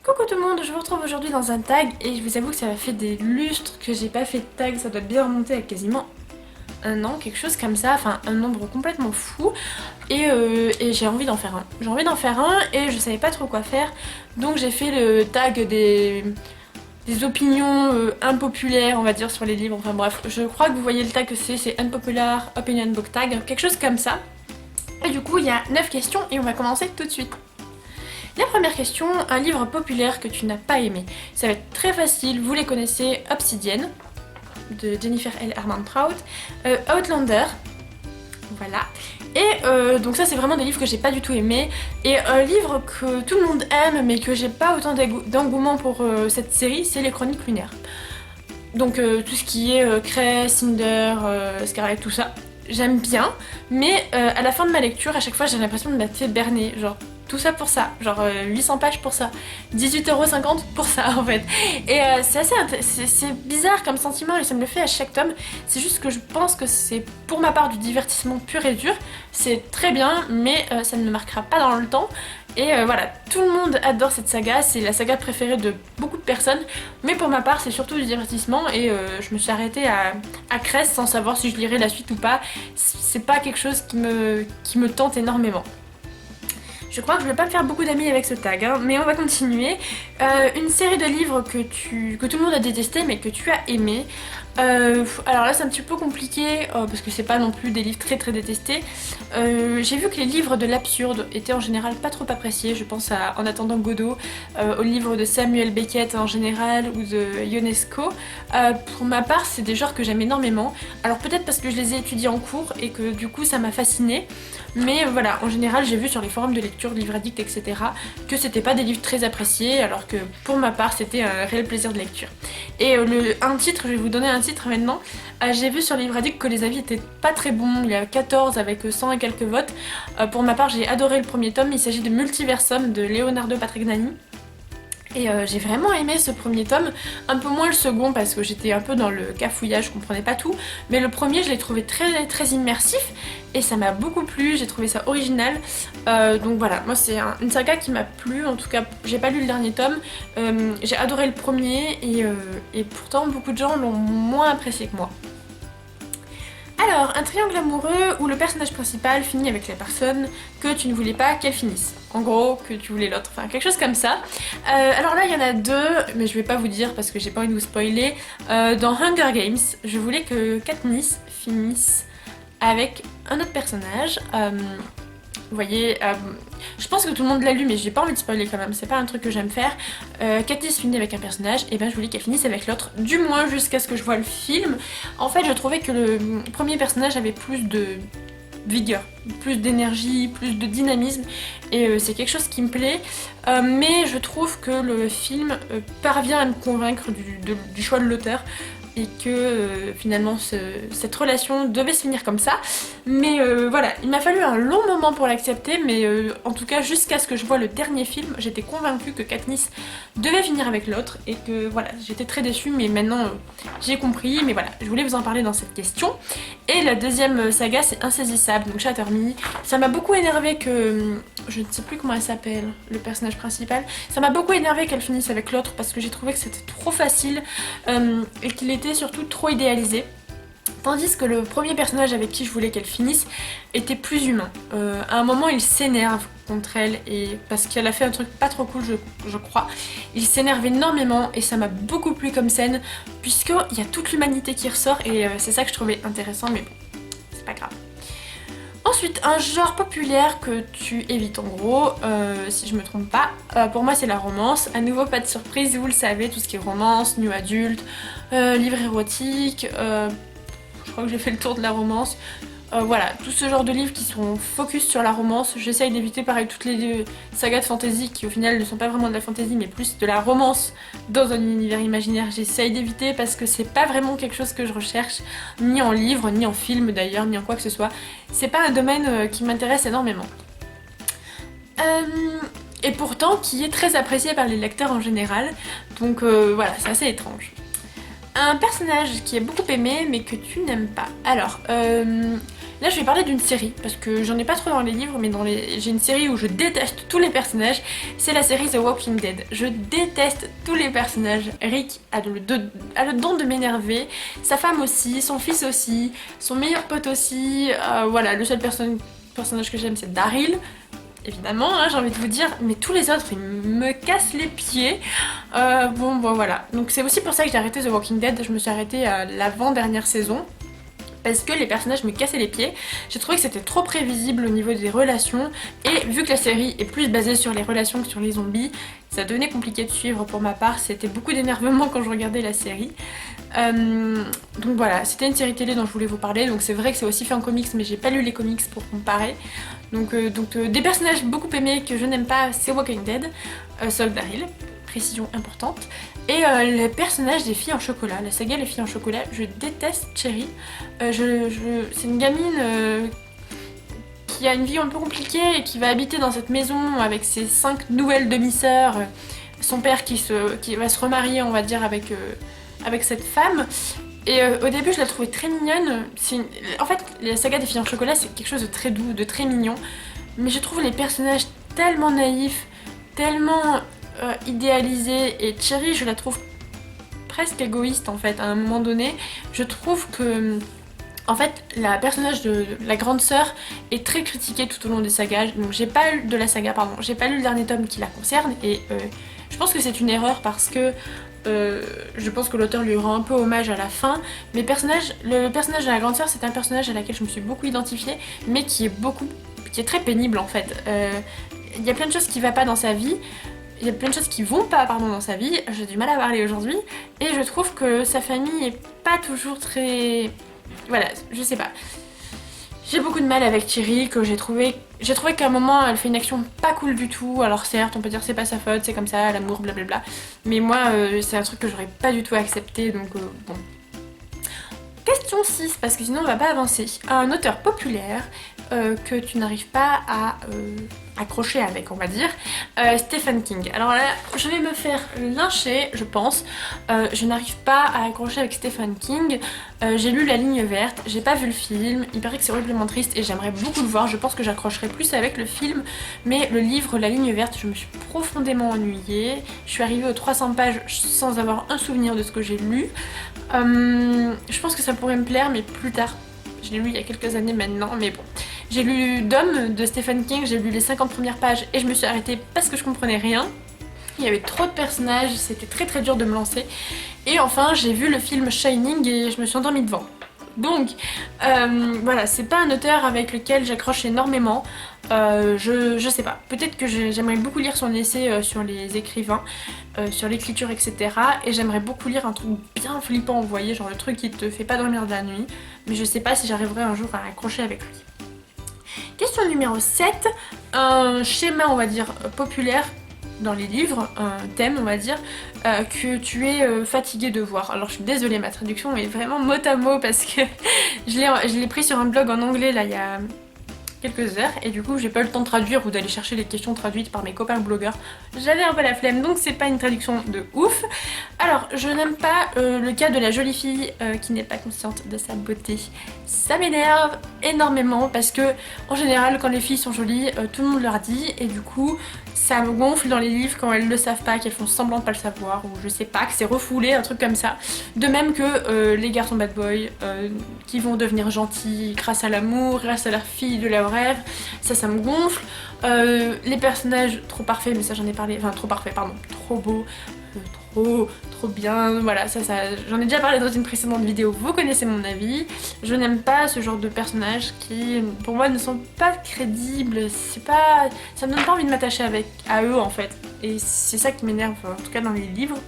Coucou tout le monde, je vous retrouve aujourd'hui dans un tag et je vous avoue que ça m'a fait des lustres que j'ai pas fait de tag, ça doit bien remonter à quasiment un an, quelque chose comme ça, enfin un nombre complètement fou et j'ai envie d'en faire un. J'ai envie d'en faire un et je savais pas trop quoi faire, donc j'ai fait le tag des opinions impopulaires on va dire sur les livres, enfin bref, je crois que vous voyez le tag que c'est Unpopular Opinion Book Tag, quelque chose comme ça. Et du coup il y a 9 questions et on va commencer tout de suite. La première question, un livre populaire que tu n'as pas aimé. Ça va être très facile, vous les connaissez, Obsidian, de Jennifer L. Armentrout, Outlander, voilà. Et donc ça c'est vraiment des livres que j'ai pas du tout aimé. Et un livre que tout le monde aime mais que j'ai pas autant d'engouement pour cette série, c'est Les Chroniques Lunaires. Donc tout ce qui est Cray, Cinder, Scarlet, tout ça, j'aime bien. Mais à la fin de ma lecture, à chaque fois j'ai l'impression de m'être fait berner, genre tout ça pour ça, genre 800 pages pour ça, 18,50€ pour ça en fait. Et c'est bizarre comme sentiment et ça me le fait à chaque tome. C'est juste que je pense que c'est pour ma part du divertissement pur et dur. C'est très bien, mais ça ne me marquera pas dans le temps. Et voilà, tout le monde adore cette saga, c'est la saga préférée de beaucoup de personnes, mais pour ma part c'est surtout du divertissement et je me suis arrêtée à Cress sans savoir si je lirais la suite ou pas. C'est pas quelque chose qui me tente énormément. Je crois que je vais pas me faire beaucoup d'amis avec ce tag, hein, mais on va continuer. Une série de livres que tout le monde a détesté mais que tu as aimé. Alors là c'est un petit peu compliqué parce que c'est pas non plus des livres très détestés. J'ai vu que les livres de l'absurde étaient en général pas trop appréciés. Je pense à En attendant Godot, aux livres de Samuel Beckett en général ou de Ionesco. Pour ma part c'est des genres que j'aime énormément. Alors peut-être parce que je les ai étudiés en cours et que du coup ça m'a fascinée. Mais voilà, en général j'ai vu sur les forums de lecture, livres addicts, etc. que c'était pas des livres très appréciés alors que pour ma part c'était un réel plaisir de lecture. Et un titre, je vais vous donner un titre maintenant. J'ai vu sur Livre Addict que les avis étaient pas très bons, il y a 14 avec 100 et quelques votes. Pour ma part j'ai adoré le premier tome, il s'agit de Multiversum de Leonardo Patrignani. Et j'ai vraiment aimé ce premier tome, un peu moins le second parce que j'étais un peu dans le cafouillage, je comprenais pas tout, mais le premier je l'ai trouvé très immersif et ça m'a beaucoup plu, j'ai trouvé ça original, donc voilà, moi c'est une saga qui m'a plu, en tout cas j'ai pas lu le dernier tome, j'ai adoré le premier et pourtant beaucoup de gens l'ont moins apprécié que moi. Alors, un triangle amoureux où le personnage principal finit avec la personne que tu ne voulais pas qu'elle finisse. En gros, que tu voulais l'autre, enfin quelque chose comme ça. Alors là, il y en a deux, mais je vais pas vous dire parce que j'ai pas envie de vous spoiler. Dans Hunger Games, je voulais que Katniss finisse avec un autre personnage. Vous voyez, je pense que tout le monde l'a lu, mais j'ai pas envie de spoiler quand même, c'est pas un truc que j'aime faire. Katniss finit avec un personnage, et ben je voulais qu'elle finisse avec l'autre, du moins jusqu'à ce que je vois le film. En fait, je trouvais que le premier personnage avait plus de vigueur, plus d'énergie, plus de dynamisme, et c'est quelque chose qui me plaît. Mais je trouve que le film parvient à me convaincre du choix de l'auteur et que finalement cette relation devait se finir comme ça. Mais voilà, il m'a fallu un long moment pour l'accepter, mais en tout cas jusqu'à ce que je vois le dernier film, j'étais convaincue que Katniss devait finir avec l'autre et que voilà, j'étais très déçue, mais maintenant j'ai compris. Mais voilà, je voulais vous en parler dans cette question. Et la deuxième saga c'est Insaisissable, donc Shatter Me. Ça m'a beaucoup énervé que, je ne sais plus comment elle s'appelle, le personnage principal, ça m'a beaucoup énervé qu'elle finisse avec l'autre parce que j'ai trouvé que c'était trop facile et qu'il était surtout trop idéalisé. Tandis que le premier personnage avec qui je voulais qu'elle finisse était plus humain. À un moment il s'énerve contre elle et parce qu'elle a fait un truc pas trop cool je crois. Il s'énerve énormément et ça m'a beaucoup plu comme scène puisqu'il y a toute l'humanité qui ressort et c'est ça que je trouvais intéressant, mais bon, c'est pas grave. Ensuite, un genre populaire que tu évites en gros, si je me trompe pas, pour moi c'est la romance. À nouveau pas de surprise, vous le savez, tout ce qui est romance, new adulte, livre érotique, je crois que j'ai fait le tour de la romance. Voilà, tout ce genre de livres qui sont focus sur la romance. J'essaye d'éviter pareil toutes les sagas de fantasy qui au final ne sont pas vraiment de la fantasy mais plus de la romance dans un univers imaginaire. J'essaye d'éviter parce que c'est pas vraiment quelque chose que je recherche, ni en livre, ni en film d'ailleurs, ni en quoi que ce soit. C'est pas un domaine qui m'intéresse énormément. Et pourtant qui est très apprécié par les lecteurs en général. Donc voilà, c'est assez étrange. Un personnage qui est beaucoup aimé mais que tu n'aimes pas. Alors, Là je vais parler d'une série, parce que j'en ai pas trop dans les livres, mais j'ai une série où je déteste tous les personnages, c'est la série The Walking Dead. Je déteste tous les personnages. Rick a le don de m'énerver, sa femme aussi, son fils aussi, son meilleur pote aussi, voilà, le seul personnage que j'aime c'est Daryl. Évidemment, hein, j'ai envie de vous dire, mais tous les autres ils me cassent les pieds. Bon voilà, donc c'est aussi pour ça que j'ai arrêté The Walking Dead, je me suis arrêtée à l'avant-dernière saison. Parce que les personnages me cassaient les pieds, j'ai trouvé que c'était trop prévisible au niveau des relations, et vu que la série est plus basée sur les relations que sur les zombies, ça devenait compliqué de suivre pour ma part, c'était beaucoup d'énervement quand je regardais la série. Donc voilà, c'était une série télé dont je voulais vous parler, donc c'est vrai que c'est aussi fait en comics, mais j'ai pas lu les comics pour comparer. Donc des personnages beaucoup aimés que je n'aime pas, c'est Walking Dead, sauf Daryl, précision importante. Et les personnages des filles en chocolat, la saga Les filles en chocolat, je déteste Cherry. C'est une gamine qui a une vie un peu compliquée et qui va habiter dans cette maison avec ses 5 nouvelles demi-sœurs. Son père qui va se remarier, on va dire, avec cette femme. Et au début je la trouvais très mignonne. En fait la saga des filles en chocolat c'est quelque chose de très doux, de très mignon. Mais je trouve les personnages tellement naïfs, tellement idéalisée, et Cherry je la trouve presque égoïste en fait à un moment donné. Je trouve que en fait la personnage de la grande sœur est très critiquée tout au long des sagas, donc j'ai pas lu j'ai pas lu le dernier tome qui la concerne, et je pense que c'est une erreur parce que je pense que l'auteur lui rend un peu hommage à la fin, mais le personnage de la grande sœur c'est un personnage à laquelle je me suis beaucoup identifiée, mais qui est très pénible en fait. Il y a plein de choses qui va pas dans sa vie, il y a plein de choses qui vont pas dans sa vie, j'ai du mal à parler aujourd'hui, et je trouve que sa famille est pas toujours très... Voilà, je sais pas. J'ai beaucoup de mal avec Thierry, que j'ai trouvé qu'à un moment elle fait une action pas cool du tout, alors certes on peut dire c'est pas sa faute, c'est comme ça, l'amour, blablabla, mais moi c'est un truc que j'aurais pas du tout accepté, donc bon. Question 6, parce que sinon on va pas avancer. Un auteur populaire que tu n'arrives pas à accrocher avec, on va dire, Stephen King. Alors là, je vais me faire lyncher, je pense. Je n'arrive pas à accrocher avec Stephen King. J'ai lu La Ligne Verte, j'ai pas vu le film, il paraît que c'est horriblement triste et j'aimerais beaucoup le voir. Je pense que j'accrocherai plus avec le film, mais le livre La Ligne Verte, je me suis profondément ennuyée. Je suis arrivée aux 300 pages sans avoir un souvenir de ce que j'ai lu. Je pense que ça pourrait me plaire, mais plus tard. Je l'ai lu il y a quelques années maintenant, mais bon. J'ai lu Dom de Stephen King, j'ai lu les 50 premières pages et je me suis arrêtée parce que je comprenais rien. Il y avait trop de personnages, c'était très dur de me lancer. Et enfin, j'ai vu le film Shining et je me suis endormie devant. Donc, voilà, c'est pas un auteur avec lequel j'accroche énormément. Je sais pas, peut-être que j'aimerais beaucoup lire son essai sur les écrivains, sur l'écriture, etc. Et j'aimerais beaucoup lire un truc bien flippant, vous voyez, genre le truc qui te fait pas dormir de la nuit. Mais je sais pas si j'arriverai un jour à accrocher avec lui. Question numéro 7, un schéma on va dire populaire dans les livres, un thème on va dire, que tu es fatigué de voir. Alors je suis désolée, ma traduction est vraiment mot à mot parce que je l'ai pris sur un blog en anglais là il y a quelques heures et du coup j'ai pas eu le temps de traduire ou d'aller chercher les questions traduites par mes copains blogueurs. J'avais un peu la flemme, donc c'est pas une traduction de ouf. Alors je n'aime pas le cas de la jolie fille qui n'est pas consciente de sa beauté. Ça m'énerve énormément parce que en général quand les filles sont jolies tout le monde leur dit, et du coup ça me gonfle dans les livres quand elles le savent pas, qu'elles font semblant de pas le savoir, ou je sais pas, que c'est refoulé, un truc comme ça. De même que les garçons bad boys qui vont devenir gentils grâce à l'amour, grâce à leur fille de leur rêve, ça me gonfle. Les personnages trop parfaits, mais ça j'en ai parlé, enfin trop parfaits, pardon, trop beaux, trop bien, voilà, ça j'en ai déjà parlé dans une précédente vidéo, vous connaissez mon avis. Je n'aime pas ce genre de personnages qui pour moi ne sont pas crédibles, ça me donne pas envie de m'attacher à eux en fait, et c'est ça qui m'énerve en tout cas dans les livres.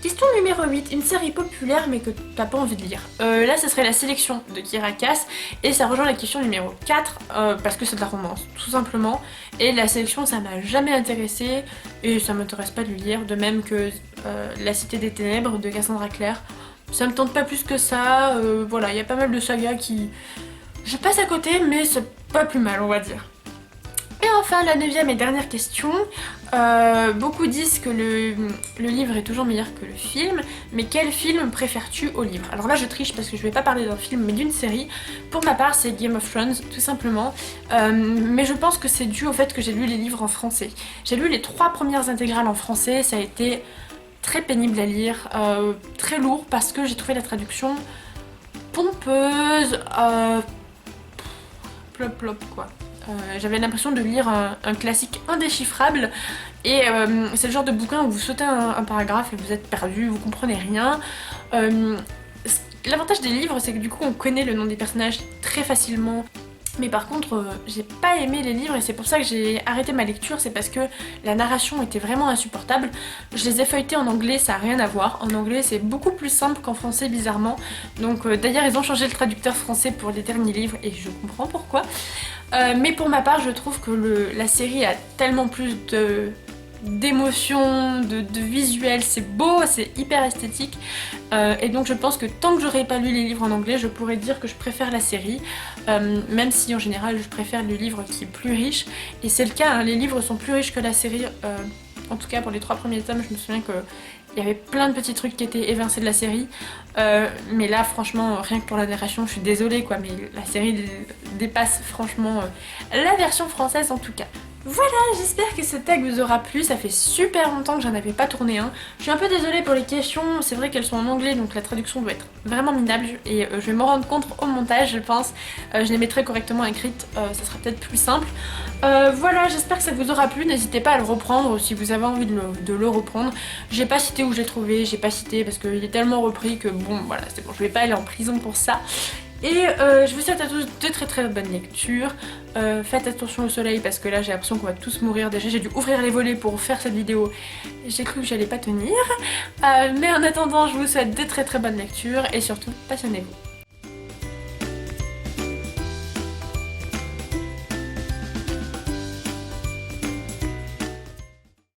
Question numéro 8, une série populaire mais que t'as pas envie de lire. Là ça serait La Sélection de Kiera Cass, et ça rejoint la question numéro 4 parce que c'est de la romance tout simplement, et La Sélection ça m'a jamais intéressée et ça m'intéresse pas de le lire, de même que La Cité des Ténèbres de Cassandra Clare, ça me tente pas plus que ça. Voilà, il y a pas mal de sagas qui... je passe à côté mais c'est pas plus mal on va dire. Et enfin la neuvième et dernière question, beaucoup disent que le livre est toujours meilleur que le film, mais quel film préfères-tu au livre? Alors là je triche parce que je vais pas parler d'un film mais d'une série. Pour ma part c'est Game of Thrones tout simplement, mais je pense que c'est dû au fait que j'ai lu les livres en français. J'ai lu les 3 premières intégrales en français, ça a été très pénible à lire, très lourd parce que j'ai trouvé la traduction pompeuse, plop plop quoi. J'avais l'impression de lire un classique indéchiffrable et c'est le genre de bouquin où vous sautez un paragraphe et vous êtes perdu, vous comprenez rien. L'avantage des livres c'est que du coup on connaît le nom des personnages très facilement. Mais par contre, j'ai pas aimé les livres et c'est pour ça que j'ai arrêté ma lecture, c'est parce que la narration était vraiment insupportable. Je les ai feuilletés en anglais, ça a rien à voir. En anglais, c'est beaucoup plus simple qu'en français, bizarrement. Donc d'ailleurs, ils ont changé le traducteur français pour les derniers livres et je comprends pourquoi. Mais pour ma part, je trouve que la série a tellement plus d'émotions, de visuels, c'est beau, c'est hyper esthétique et donc je pense que tant que j'aurais pas lu les livres en anglais je pourrais dire que je préfère la série, même si en général je préfère le livre qui est plus riche et c'est le cas, hein, les livres sont plus riches que la série, en tout cas pour les 3 premiers tomes je me souviens que il y avait plein de petits trucs qui étaient évincés de la série, mais là franchement rien que pour la narration je suis désolée quoi, mais la série dépasse franchement la version française en tout cas. Voilà, j'espère que ce tag vous aura plu, ça fait super longtemps que j'en avais pas tourné un. Je suis un peu désolée pour les questions, c'est vrai qu'elles sont en anglais donc la traduction doit être vraiment minable et je vais m'en rendre compte au montage je pense. Je les mettrai correctement écrites, ça sera peut-être plus simple. Voilà, j'espère que ça vous aura plu, n'hésitez pas à le reprendre si vous avez envie de le reprendre. J'ai pas cité où je l'ai trouvé, j'ai pas cité parce qu'il est tellement repris que bon voilà c'est bon, je vais pas aller en prison pour ça. Et je vous souhaite à tous de très bonnes lectures. Faites attention au soleil parce que là j'ai l'impression qu'on va tous mourir. Déjà j'ai dû ouvrir les volets pour faire cette vidéo. J'ai cru que j'allais pas tenir. Mais en attendant je vous souhaite de très bonnes lectures et surtout passionnez-vous.